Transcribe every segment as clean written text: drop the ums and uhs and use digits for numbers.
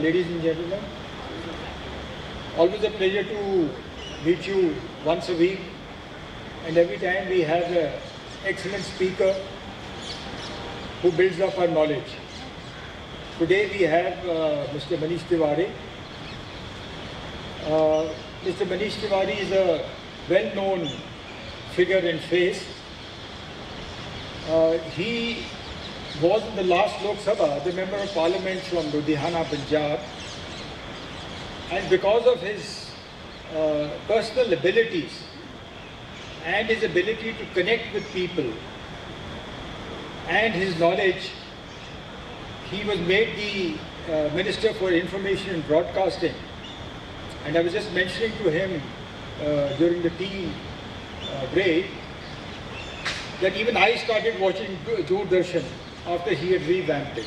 Ladies and gentlemen, always a pleasure to meet you once a week, and every time we have an excellent speaker who builds up our knowledge. Today we have Mr. Manish Tiwari. Mr. Manish Tiwari is a well-known figure and face. He was in the last Lok Sabha the Member of Parliament from Ludhiana, Punjab, and because of his personal abilities and his ability to connect with people and his knowledge, he was made the Minister for Information and Broadcasting. And I was just mentioning to him during the tea break that even I started watching Doordarshan after he had revamped it.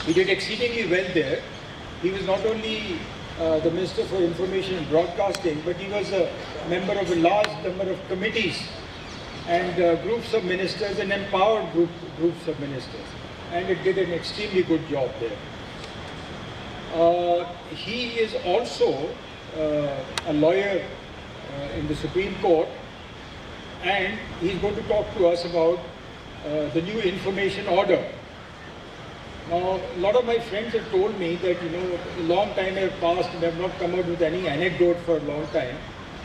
He did exceedingly well there. He was not only the Minister for Information and Broadcasting, but he was a member of a large number of committees and groups of ministers and empowered groups of ministers. And it did an extremely good job there. He is also a lawyer in the Supreme Court, and he's going to talk to us about the new information order. Now, a lot of my friends have told me that, a long time has passed and have not come out with any anecdote for a long time.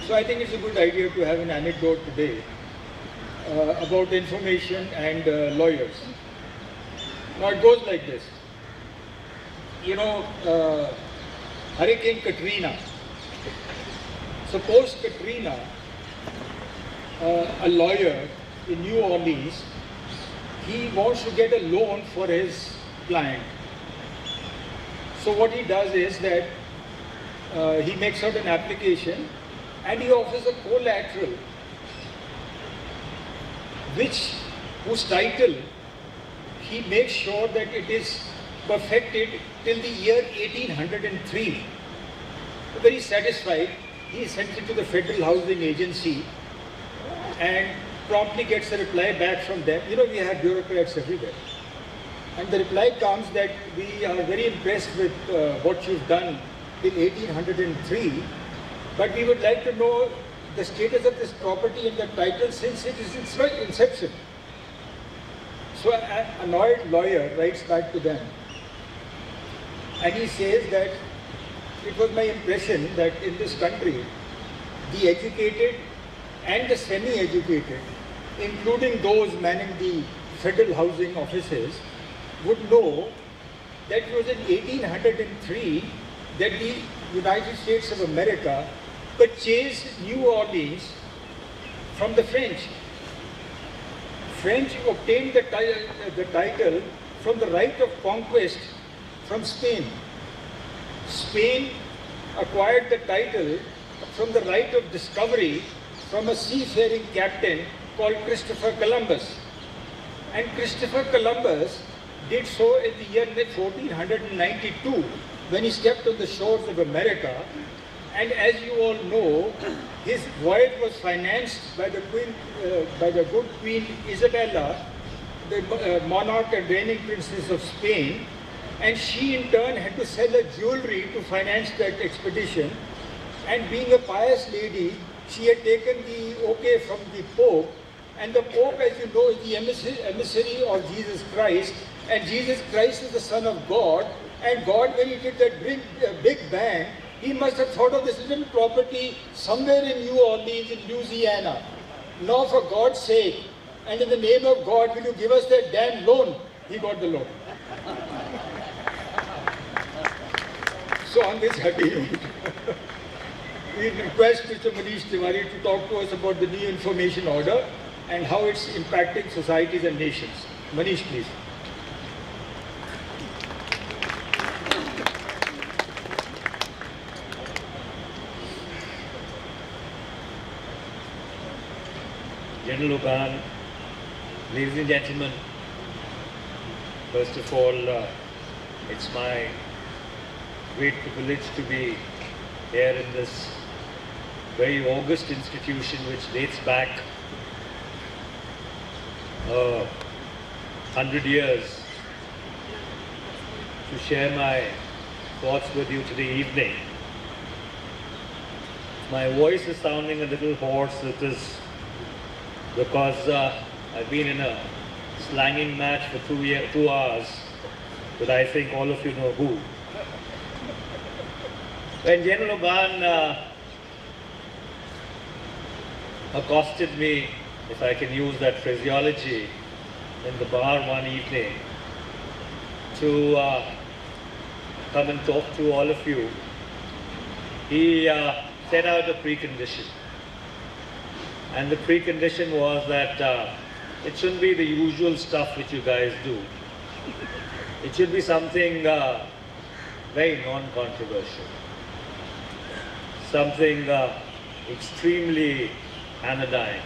So I think it's a good idea to have an anecdote today about information and lawyers. Now it goes like this. Hurricane Katrina. So post Katrina, a lawyer in New Orleans, he wants to get a loan for his client. So what he does is that he makes out an application and he offers a collateral whose title he makes sure that it is perfected till the year 1803. Very satisfied, he sends it to the Federal Housing Agency and promptly gets a reply back from them. We have bureaucrats everywhere. And the reply comes that we are very impressed with what you've done till 1803, but we would like to know the status of this property and the title since it is its inception. So an annoyed lawyer writes back to them and he says that it was my impression that in this country, the educated and the semi-educated, including those manning the federal housing offices, would know that it was in 1803 that the United States of America purchased New Orleans from the French. French obtained the title from the right of conquest from Spain. Spain acquired the title from the right of discovery from a seafaring captain called Christopher Columbus. And Christopher Columbus did so in the year 1492 when he stepped on the shores of America. And as you all know, his voyage was financed by the good Queen Isabella, the monarch and reigning princess of Spain, and she in turn had to sell her jewelry to finance that expedition. And being a pious lady, she had taken the okay from the Pope, and the Pope, as you know, is the emissary of Jesus Christ, and Jesus Christ is the Son of God, and God, when he did that big bang, he must have thought of this little property somewhere in New Orleans in Louisiana. Now, for God's sake, and in the name of God, will you give us that damn loan? He got the loan. So on this happy note, we request Mr. Manish Tiwari to talk to us about the new information order and how it's impacting societies and nations. Manish, please. General Oban, ladies and gentlemen, first of all, it's my great privilege to be here in this very august institution which dates back 100 years, to share my thoughts with you today evening. My voice is sounding a little hoarse. It is because I've been in a slanging match for 2 hours, but I think all of you know who. When General Oban accosted me, if I can use that phraseology, in the bar one evening to come and talk to all of you, he set out a precondition. And the precondition was that it shouldn't be the usual stuff which you guys do. It should be something very non-controversial. Something extremely anodyne.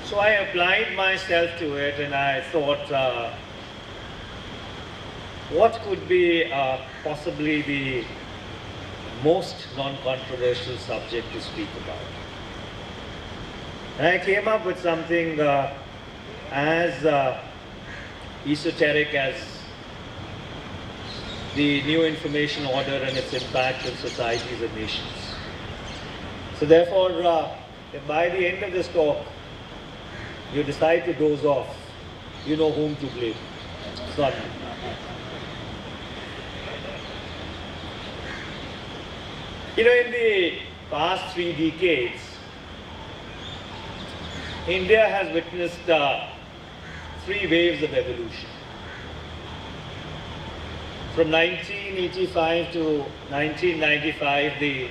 So I applied myself to it, and I thought, what could be possibly the most non-controversial subject to speak about? And I came up with something as esoteric as the new information order and its impact on societies and nations. So therefore, if by the end of this talk you decide to doze off, you know whom to blame. It's not me. You know, in the past 3 decades, India has witnessed 3 waves of evolution. From 1985 to 1995, the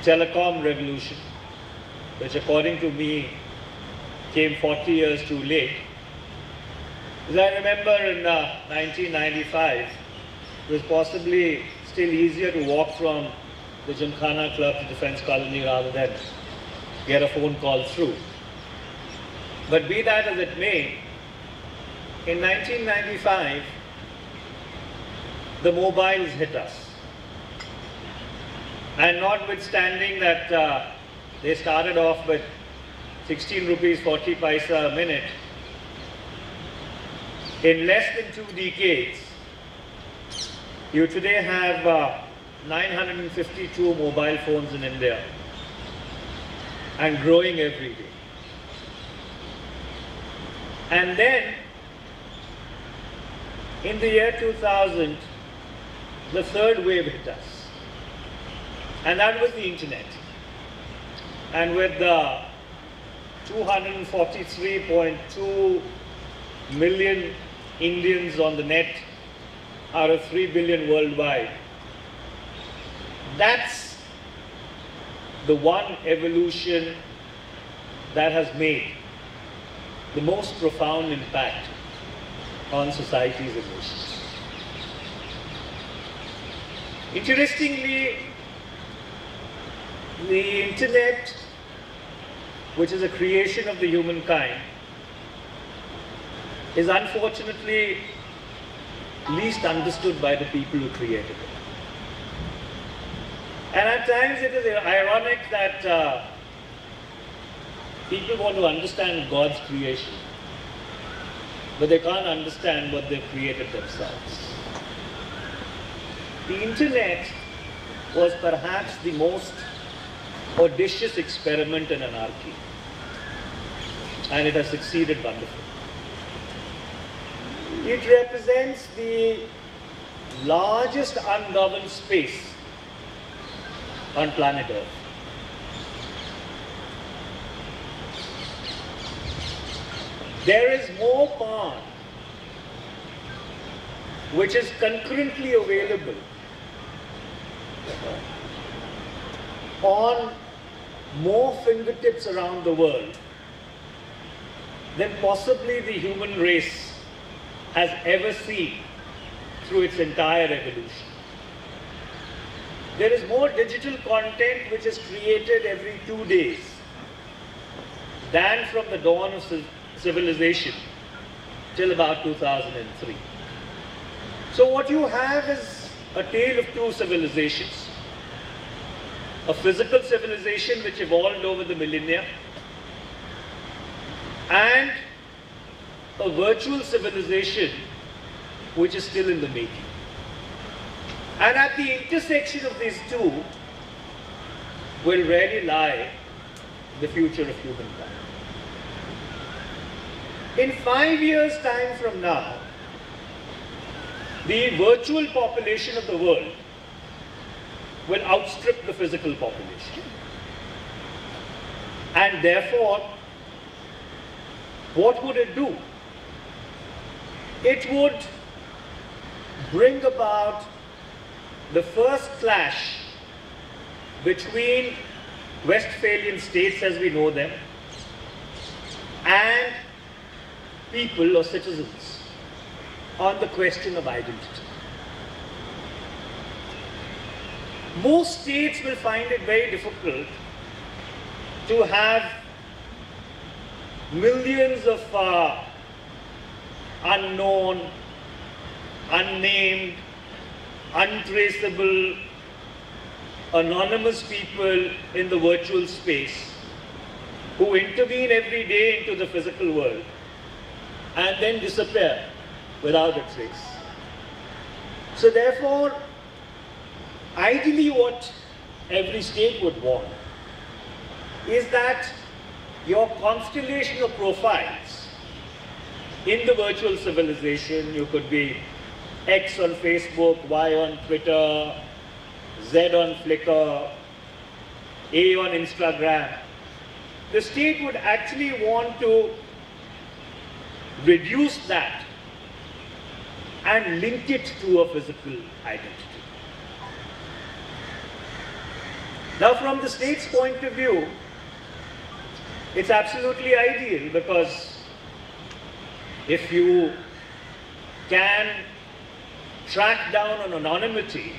telecom revolution, which according to me came 40 years too late. As I remember in 1995, it was possibly still easier to walk from the Gymkhana Club to Defence Colony rather than get a phone call through. But be that as it may, in 1995, the mobiles hit us. And notwithstanding that they started off with 16 rupees 40 paisa a minute, in less than 2 decades, you today have 952 mobile phones in India and growing every day. And then, in the year 2000, the 3rd wave hit us. And that was the internet. And with the 243.2 million Indians on the net out of 3 billion worldwide, that's the one evolution that has made the most profound impact on societies and nations. Interestingly, the internet, which is a creation of the humankind, is unfortunately least understood by the people who created it. And at times it is ironic that people want to understand God's creation, but they can't understand what they've created themselves. The internet was perhaps the most audacious experiment in anarchy, and it has succeeded wonderfully. It represents the largest ungoverned space on planet Earth. There is more power which is concurrently available on more fingertips around the world than possibly the human race has ever seen through its entire evolution. There is more digital content which is created every 2 days than from the dawn of civilization till about 2003. So what you have is a tale of 2 civilizations. a physical civilization which evolved over the millennia, and a virtual civilization which is still in the making. And at the intersection of these two will really lie the future of humankind. In 5 years' time from now, the virtual population of the world will outstrip the physical population. And therefore, what would it do? It would bring about the first clash between Westphalian states as we know them and people or citizens on the question of identity. Most states will find it very difficult to have millions of unknown, unnamed, untraceable, anonymous people in the virtual space who intervene every day into the physical world and then disappear without a trace. So therefore, ideally what every state would want is that your constellation of profiles in the virtual civilization, you could be X on Facebook, Y on Twitter, Z on Flickr, A on Instagram. The state would actually want to reduce that and link it to a physical identity. Now, from the state's point of view, it's absolutely ideal, because if you can track down an anonymity,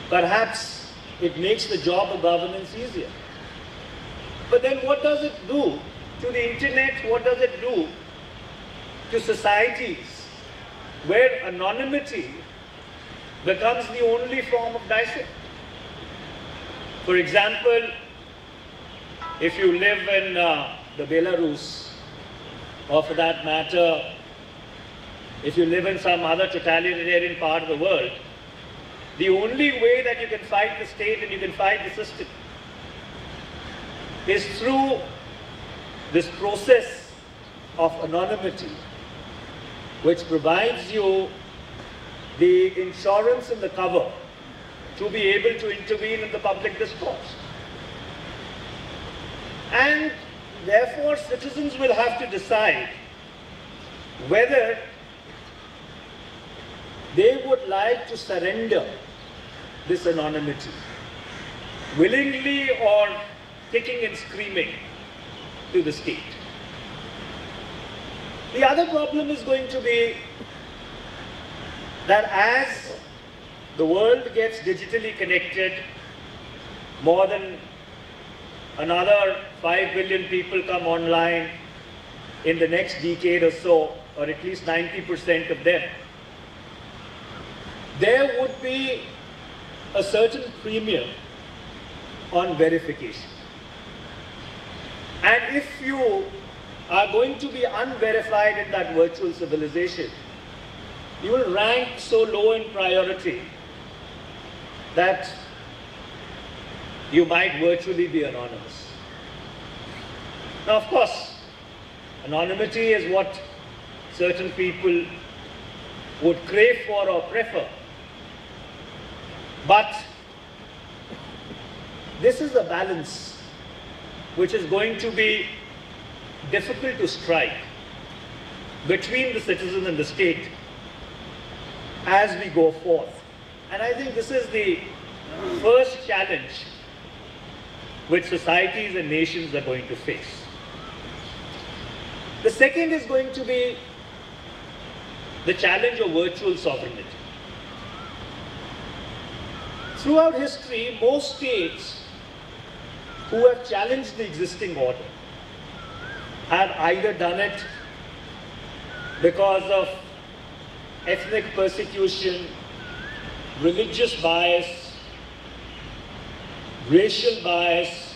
perhaps it makes the job of governance easier. But then what does it do to the internet? What does it do to societies where anonymity becomes the only form of dissent? For example, if you live in the Belarus, or for that matter, if you live in some other totalitarian part of the world, the only way that you can fight the state and you can fight the system is through this process of anonymity, which provides you the insurance and the cover to be able to intervene in the public discourse. And therefore, citizens will have to decide whether they would like to surrender this anonymity, willingly or kicking and screaming to the state. The other problem is going to be that as the world gets digitally connected, more than another 5 billion people come online in the next decade or so, or at least 90% of them, there would be a certain premium on verification. And if you are going to be unverified in that virtual civilization, you will rank so low in priority that you might virtually be anonymous. Now, of course, anonymity is what certain people would crave for or prefer. But this is a balance which is going to be difficult to strike between the citizen and the state as we go forth. And I think this is the first challenge which societies and nations are going to face. The second is going to be the challenge of virtual sovereignty. Throughout history, most states who have challenged the existing order have either done it because of ethnic persecution, religious bias, racial bias,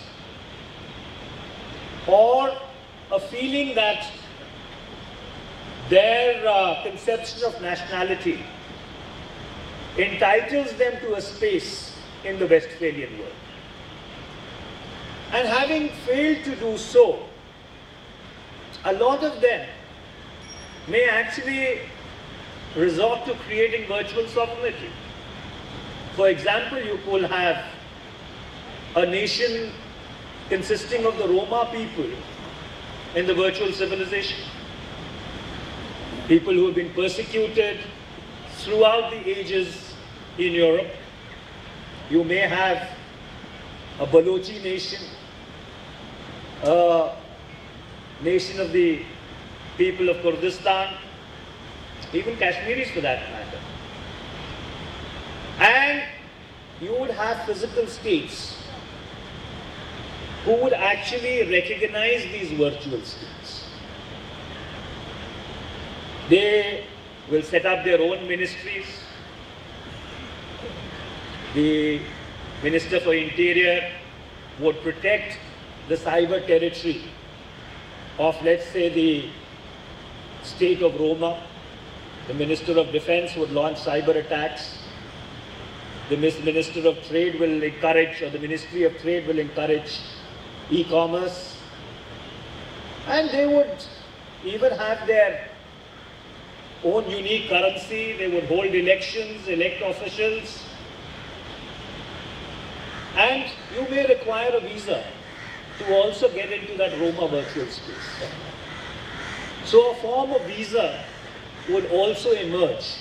or a feeling that their conception of nationality entitles them to a space in the Westphalian world. And having failed to do so, a lot of them may actually resort to creating virtual sovereignty. For example, you could have a nation consisting of the Roma people in the virtual civilization. People who have been persecuted throughout the ages in Europe. You may have a Balochi nation, a nation of the people of Kurdistan, even Kashmiris for that matter. And you would have physical states who would actually recognize these virtual states. They will set up their own ministries. The Minister for Interior would protect the cyber territory of, let's say, the state of Roma. The Minister of Defense would launch cyber attacks. The Minister of Trade will encourage, or the Ministry of Trade will encourage e-commerce. And they would even have their own unique currency. They would hold elections, elect officials. And you may require a visa to also get into that Roma virtual space. So a form of visa would also emerge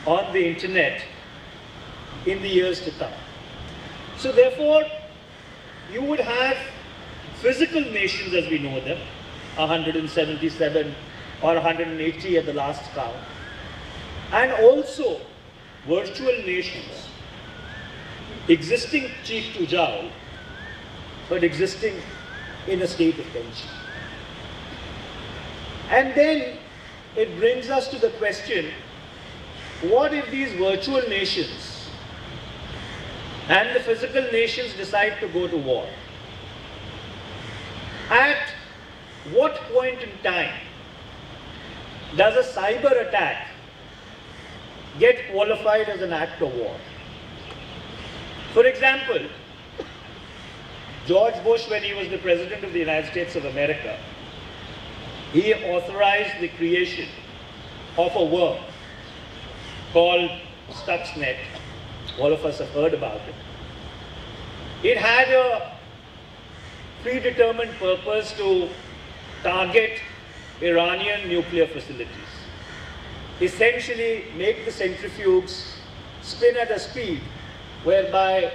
on the internet in the years to come. So therefore, you would have physical nations as we know them, 177 or 180 at the last count, and also virtual nations existing cheek to jowl, but existing in a state of tension. And then it brings us to the question, what if these virtual nations and the physical nations decide to go to war? At what point in time does a cyber attack get qualified as an act of war? For example, George Bush, when he was the President of the United States of America, he authorized the creation of a worm called Stuxnet. All of us have heard about it. It had a predetermined purpose to target Iranian nuclear facilities. Essentially, make the centrifuges spin at a speed whereby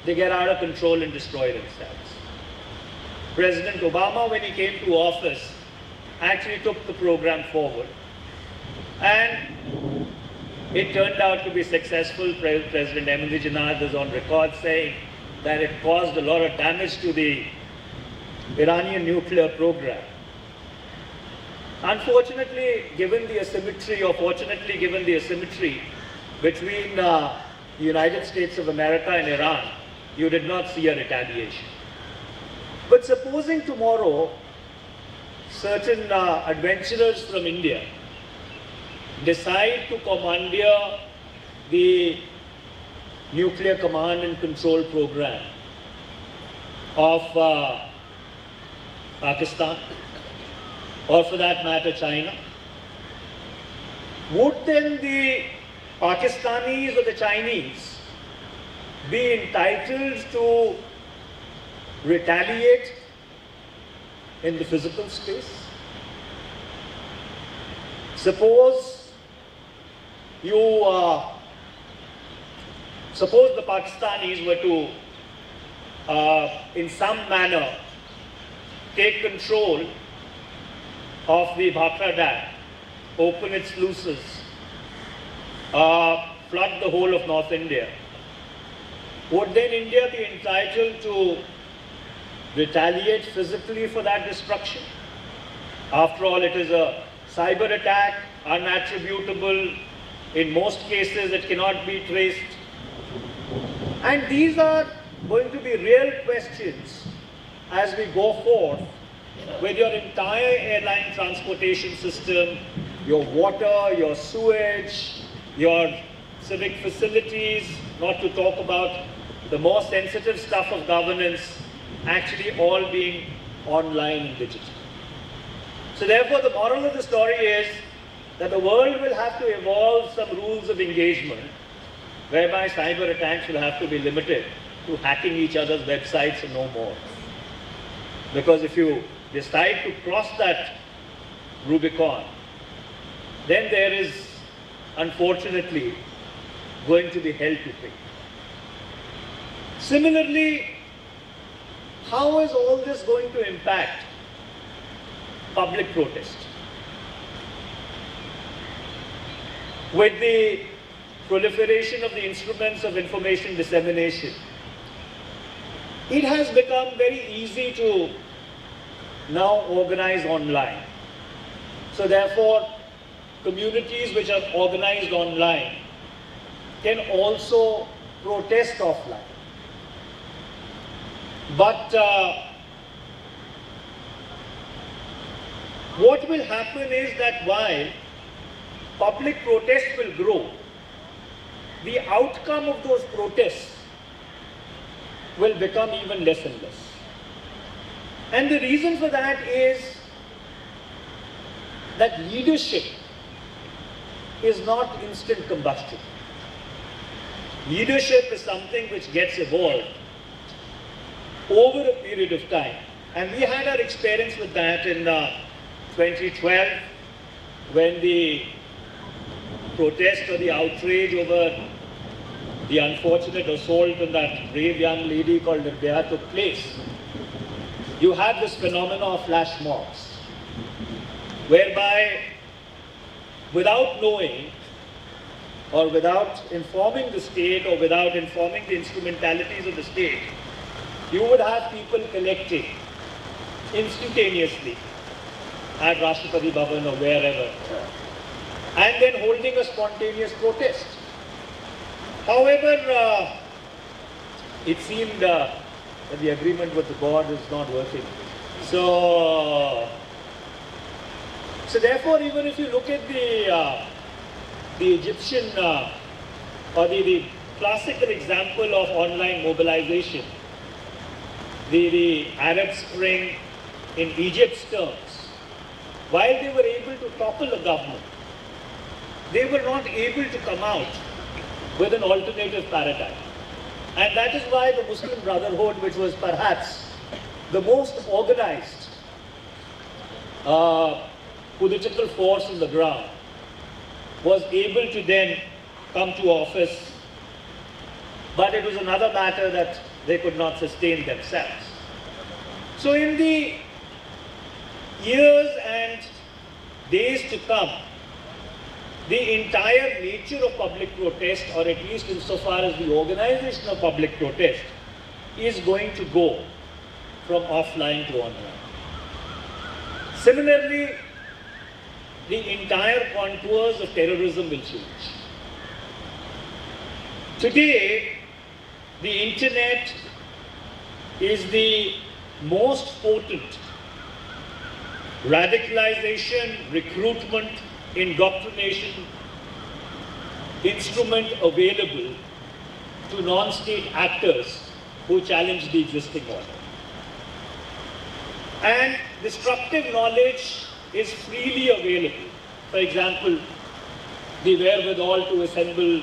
they get out of control and destroy themselves. President Obama, when he came to office, actually took the program forward. And it turned out to be successful. President Ahmadinejad is on record saying that it caused a lot of damage to the Iranian nuclear program. Unfortunately, given the asymmetry, or fortunately given the asymmetry between the United States of America and Iran, you did not see a retaliation. But supposing tomorrow certain adventurers from India decide to commandeer the nuclear command and control program of Pakistan, or for that matter China, would then the Pakistanis or the Chinese be entitled to retaliate in the physical space? Suppose the Pakistanis were to, in some manner, take control of the Bhakra Dam, open its sluices, flood the whole of North India. Would then India be entitled to retaliate physically for that destruction? After all, it is a cyber attack, unattributable. In most cases, it cannot be traced. And these are going to be real questions as we go forth with your entire airline transportation system, your water, your sewage, your civic facilities, not to talk about the more sensitive stuff of governance, actually all being online and digital. So therefore, the moral of the story is that the world will have to evolve some rules of engagement whereby cyber attacks will have to be limited to hacking each other's websites and no more. Because if you decide to cross that Rubicon, then there is, unfortunately, going to be hell to pay. Similarly, how is all this going to impact public protest? With the proliferation of the instruments of information dissemination, it has become very easy to now organize online. So therefore, communities which are organized online can also protest offline. But what will happen is that while public protest will grow, the outcome of those protests will become even less and less. And the reason for that is that leadership is not instant combustion. Leadership is something which gets evolved over a period of time. And we had our experience with that in 2012 when the protest or the outrage over the unfortunate assault on that brave young lady called Nirbhaya took place. You had this phenomenon of flash mobs, whereby without knowing or without informing the state or without informing the instrumentalities of the state, you would have people collecting instantaneously at Rashtrapati Bhavan or wherever, and then holding a spontaneous protest. However, it seemed that the agreement with the God is not working. So therefore, even if you look at the Egyptian or the classical example of online mobilization, the Arab Spring in Egypt's terms, while they were able to topple a government, they were not able to come out with an alternative paradigm. And that is why the Muslim Brotherhood, which was perhaps the most organized political force on the ground, was able to then come to office. But it was another matter that they could not sustain themselves. So in the years and days to come, the entire nature of public protest, or at least insofar as the organization of public protest, is going to go from offline to online. Similarly, the entire contours of terrorism will change. Today, the internet is the most potent radicalization, recruitment, indoctrination instrument available to non-state actors who challenge the existing order. And destructive knowledge is freely available. For example, the wherewithal to assemble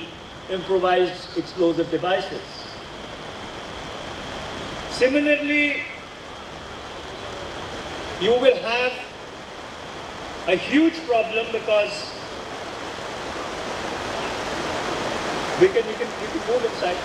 improvised explosive devices. Similarly, you will have a huge problem because we can move inside.